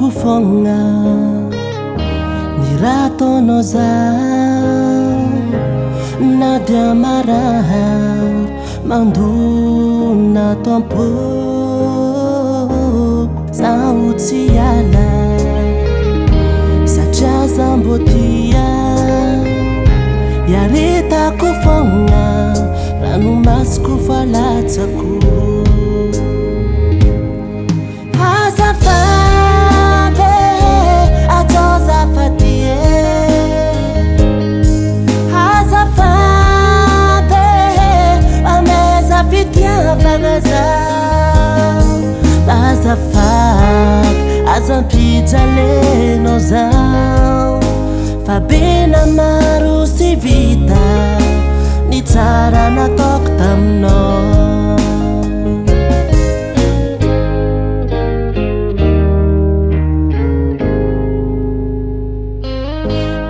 kufonga ni ratono za na dia maraha manduna tompo sautsiala satria zambotia yareta kufonga rano masoko falatsako azafak azampitsa leno zao fa bena maro sy vita ny tsara nataoko taminao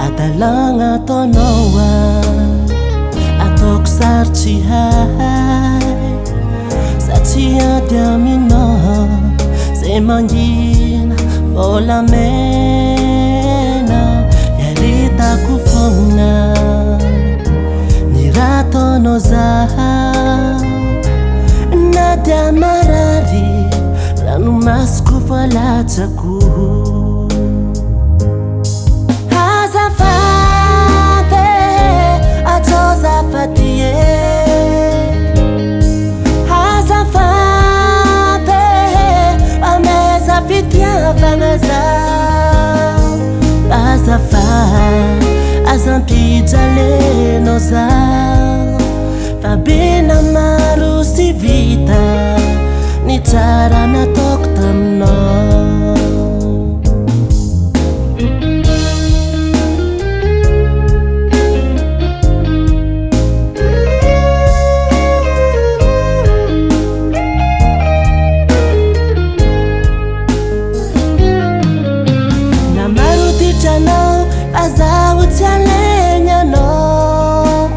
adalagna ataonao ataoko sarotsy hay satria dia aminao zay mangina volamena yaritako fogna ny rataonao zaho na dia marary rano masoko falatsako azafady atao zafady azafady azampitsa leno zao fa bena maro sy vita ny tsara nataoko taminao azaho tsy alenyanao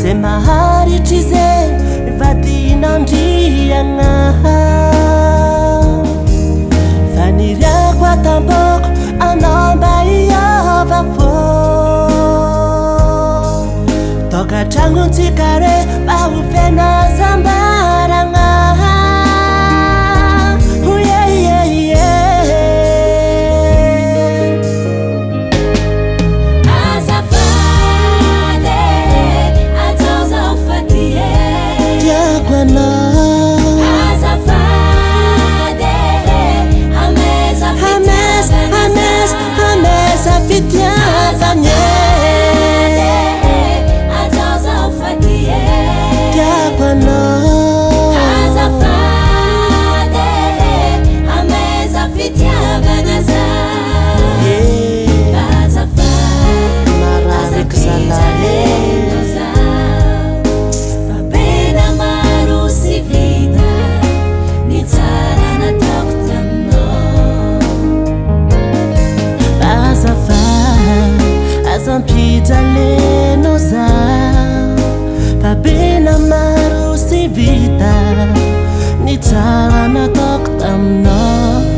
zay maharitry zay vadinandriagna fa niriako atamboko anao mba iova fô tokatragnontsika re mba ho fianasambaragna azampitsa leno zao fa bena maro sy vita ny tsara nataoko taminao